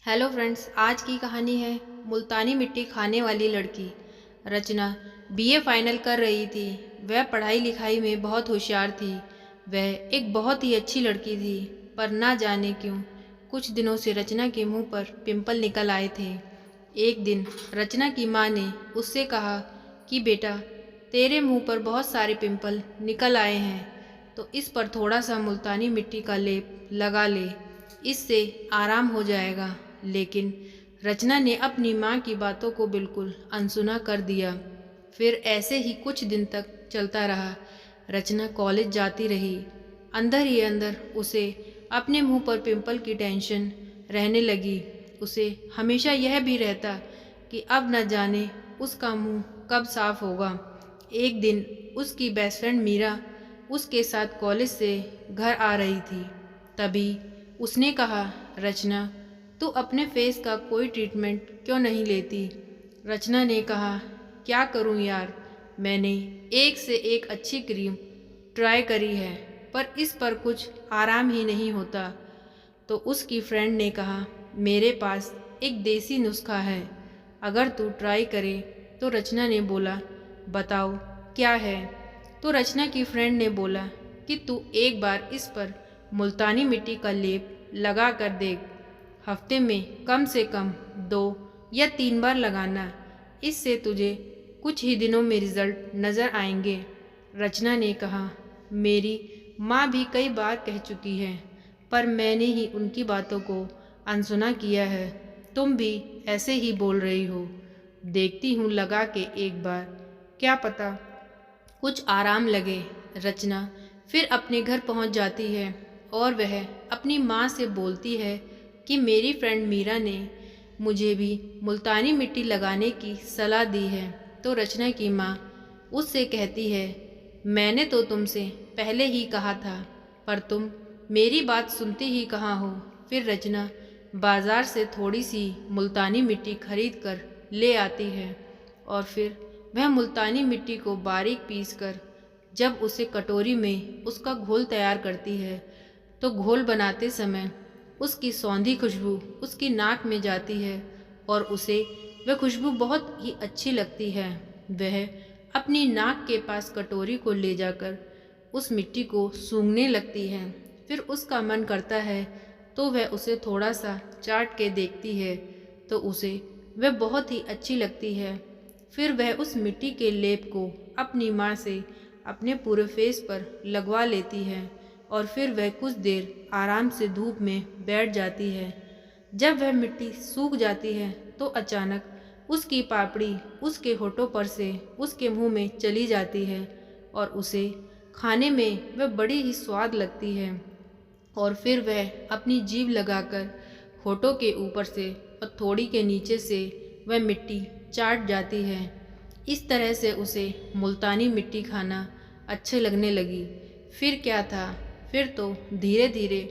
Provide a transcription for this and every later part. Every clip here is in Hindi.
हेलो फ्रेंड्स, आज की कहानी है मुल्तानी मिट्टी खाने वाली लड़की। रचना बीए फाइनल कर रही थी। वह पढ़ाई लिखाई में बहुत होशियार थी। वह एक बहुत ही अच्छी लड़की थी, पर ना जाने क्यों कुछ दिनों से रचना के मुंह पर पिंपल निकल आए थे। एक दिन रचना की माँ ने उससे कहा कि बेटा, तेरे मुंह पर बहुत सारे पिंपल निकल आए हैं, तो इस पर थोड़ा सा मुल्तानी मिट्टी का लेप लगा ले, इससे आराम हो जाएगा। लेकिन रचना ने अपनी माँ की बातों को बिल्कुल अनसुना कर दिया। फिर ऐसे ही कुछ दिन तक चलता रहा। रचना कॉलेज जाती रही। अंदर ही अंदर उसे अपने मुंह पर पिंपल की टेंशन रहने लगी। उसे हमेशा यह भी रहता कि अब न जाने उसका मुंह कब साफ होगा। एक दिन उसकी बेस्ट फ्रेंड मीरा उसके साथ कॉलेज से घर आ रही थी। तभी उसने कहा, रचना, तू अपने फेस का कोई ट्रीटमेंट क्यों नहीं लेती? रचना ने कहा, क्या करूं यार, मैंने एक से एक अच्छी क्रीम ट्राई करी है, पर इस पर कुछ आराम ही नहीं होता। तो उसकी फ्रेंड ने कहा, मेरे पास एक देसी नुस्खा है, अगर तू ट्राई करे। तो रचना ने बोला, बताओ क्या है? तो रचना की फ्रेंड ने बोला कि तू एक बार इस पर मुल्तानी मिट्टी का लेप लगा कर देख। हफ्ते में कम से कम 2 या 3 बार लगाना। इससे तुझे कुछ ही दिनों में रिजल्ट नज़र आएंगे। रचना ने कहा, मेरी माँ भी कई बार कह चुकी है, पर मैंने ही उनकी बातों को अनसुना किया है। तुम भी ऐसे ही बोल रही हो। देखती हूँ लगा के एक बार, क्या पता कुछ आराम लगे। रचना फिर अपने घर पहुंच जाती है और वह अपनी माँ से बोलती है कि मेरी फ्रेंड मीरा ने मुझे भी मुल्तानी मिट्टी लगाने की सलाह दी है। तो रचना की माँ उससे कहती है, मैंने तो तुमसे पहले ही कहा था, पर तुम मेरी बात सुनते ही कहाँ हो। फिर रचना बाजार से थोड़ी सी मुल्तानी मिट्टी खरीद कर ले आती है और फिर वह मुल्तानी मिट्टी को बारीक पीस कर जब उसे कटोरी में उसका घोल तैयार करती है, तो घोल बनाते समय उसकी सौंधी खुशबू उसकी नाक में जाती है और उसे वह खुशबू बहुत ही अच्छी लगती है। वह अपनी नाक के पास कटोरी को ले जाकर उस मिट्टी को सूंघने लगती है। फिर उसका मन करता है तो वह उसे थोड़ा सा चाट के देखती है, तो उसे वह बहुत ही अच्छी लगती है। फिर वह उस मिट्टी के लेप को अपनी माँ से अपने पूरे फेस पर लगवा लेती है और फिर वह कुछ देर आराम से धूप में बैठ जाती है। जब वह मिट्टी सूख जाती है तो अचानक उसकी पापड़ी उसके होठों पर से उसके मुंह में चली जाती है और उसे खाने में वह बड़ी ही स्वाद लगती है। और फिर वह अपनी जीभ लगाकर होठों के ऊपर से और थोड़ी के नीचे से वह मिट्टी चाट जाती है। इस तरह से उसे मुल्तानी मिट्टी खाना अच्छे लगने लगी। फिर क्या था, फिर तो धीरे धीरे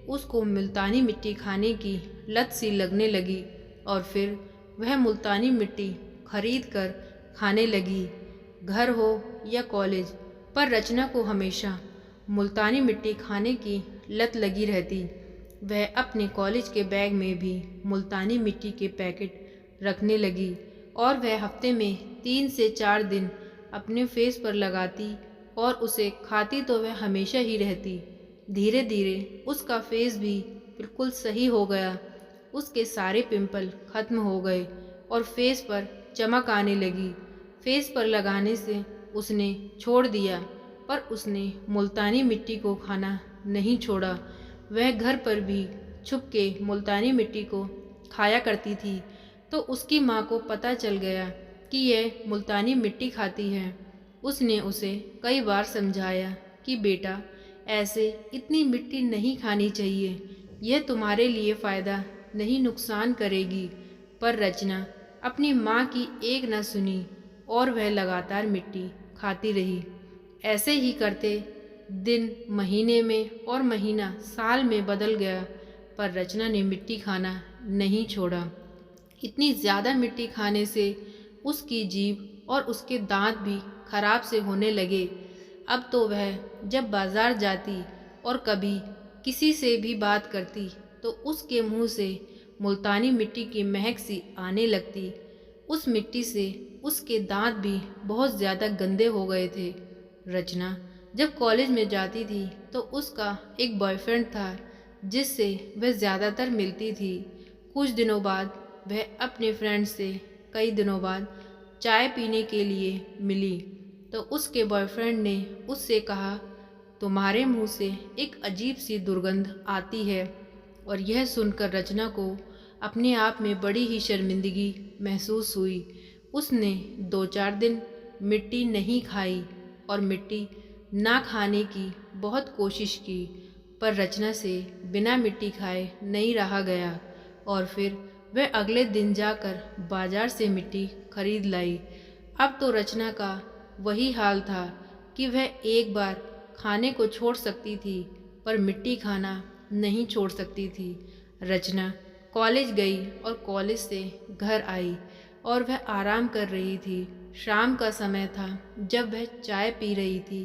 उसको मुल्तानी मिट्टी खाने की लत सी लगने लगी और फिर वह मुल्तानी मिट्टी खरीद कर खाने लगी, घर हो या कॉलेज। पर रचना को हमेशा मुल्तानी मिट्टी खाने की लत लगी रहती। वह अपने कॉलेज के बैग में भी मुल्तानी मिट्टी के पैकेट रखने लगी और वह हफ्ते में 3 से 4 दिन अपने फेस पर लगाती और उसे खाती तो वह हमेशा ही रहती। धीरे धीरे उसका फेस भी बिल्कुल सही हो गया। उसके सारे पिंपल खत्म हो गए और फेस पर चमक आने लगी। फेस पर लगाने से उसने छोड़ दिया, पर उसने मुल्तानी मिट्टी को खाना नहीं छोड़ा। वह घर पर भी छुप के मुल्तानी मिट्टी को खाया करती थी। तो उसकी माँ को पता चल गया कि यह मुल्तानी मिट्टी खाती है। उसने उसे कई बार समझाया कि बेटा, ऐसे इतनी मिट्टी नहीं खानी चाहिए, यह तुम्हारे लिए फ़ायदा नहीं नुकसान करेगी। पर रचना अपनी माँ की एक न सुनी और वह लगातार मिट्टी खाती रही। ऐसे ही करते दिन महीने में और महीना साल में बदल गया, पर रचना ने मिट्टी खाना नहीं छोड़ा। इतनी ज़्यादा मिट्टी खाने से उसकी जीभ और उसके दांत भी खराब से होने लगे। अब तो वह जब बाजार जाती और कभी किसी से भी बात करती तो उसके मुंह से मुल्तानी मिट्टी की महक सी आने लगती। उस मिट्टी से उसके दांत भी बहुत ज़्यादा गंदे हो गए थे। रचना जब कॉलेज में जाती थी तो उसका एक बॉयफ्रेंड था जिससे वह ज़्यादातर मिलती थी। कुछ दिनों बाद वह अपने फ्रेंड से कई दिनों बाद चाय पीने के लिए मिली तो उसके बॉयफ्रेंड ने उससे कहा, तुम्हारे मुंह से एक अजीब सी दुर्गंध आती है। और यह सुनकर रचना को अपने आप में बड़ी ही शर्मिंदगी महसूस हुई। उसने 2-4 दिन मिट्टी नहीं खाई और मिट्टी ना खाने की बहुत कोशिश की, पर रचना से बिना मिट्टी खाए नहीं रहा गया और फिर वह अगले दिन जाकर बाजार से मिट्टी खरीद लाई। अब तो रचना का वही हाल था कि वह एक बार खाने को छोड़ सकती थी पर मिट्टी खाना नहीं छोड़ सकती थी। रचना कॉलेज गई और कॉलेज से घर आई और वह आराम कर रही थी। शाम का समय था। जब वह चाय पी रही थी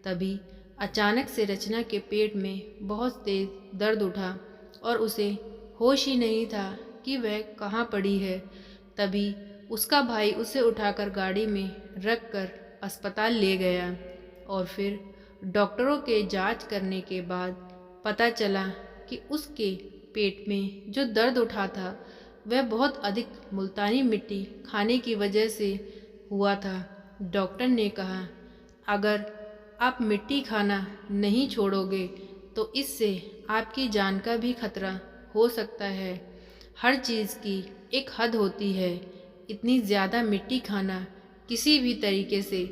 तभी अचानक से रचना के पेट में बहुत तेज दर्द उठा और उसे होश ही नहीं था कि वह कहाँ पड़ी है। तभी उसका भाई उसे उठाकर गाड़ी में रख कर अस्पताल ले गया और फिर डॉक्टरों के जांच करने के बाद पता चला कि उसके पेट में जो दर्द उठा था वह बहुत अधिक मुल्तानी मिट्टी खाने की वजह से हुआ था। डॉक्टर ने कहा, अगर आप मिट्टी खाना नहीं छोड़ोगे तो इससे आपकी जान का भी खतरा हो सकता है। हर चीज़ की एक हद होती है। इतनी ज़्यादा मिट्टी खाना किसी भी तरीके से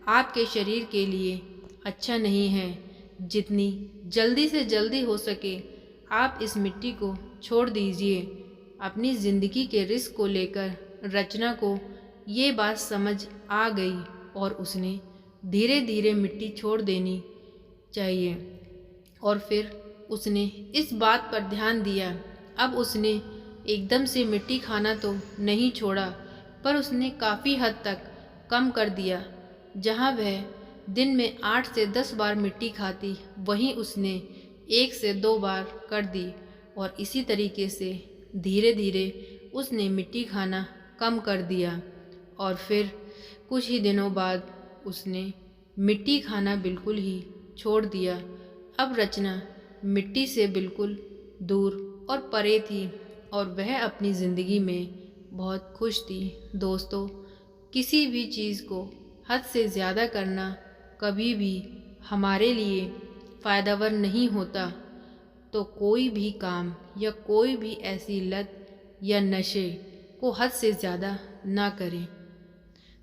आपके शरीर के लिए अच्छा नहीं है। जितनी जल्दी से जल्दी हो सके आप इस मिट्टी को छोड़ दीजिए। अपनी ज़िंदगी के रिस्क को लेकर रचना को ये बात समझ आ गई और उसने धीरे धीरे मिट्टी छोड़ देनी चाहिए और फिर उसने इस बात पर ध्यान दिया। अब उसने एकदम से मिट्टी खाना तो नहीं छोड़ा पर उसने काफ़ी हद तक कम कर दिया। जहाँ वह दिन में 8 से 10 बार मिट्टी खाती वहीं उसने 1 से 2 बार कर दी और इसी तरीके से धीरे धीरे उसने मिट्टी खाना कम कर दिया और फिर कुछ ही दिनों बाद उसने मिट्टी खाना बिल्कुल ही छोड़ दिया। अब रचना मिट्टी से बिल्कुल दूर और परे थी और वह अपनी ज़िंदगी में बहुत खुश थी। दोस्तों, किसी भी चीज़ को हद से ज़्यादा करना कभी भी हमारे लिए फ़ायदेमंद नहीं होता। तो कोई भी काम या कोई भी ऐसी लत या नशे को हद से ज़्यादा ना करें।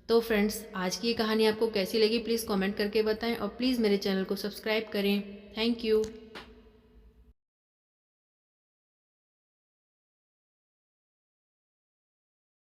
तो फ्रेंड्स, आज की ये कहानी आपको कैसी लगी प्लीज़ कमेंट करके बताएं और प्लीज़ मेरे चैनल को सब्सक्राइब करें। Thank you.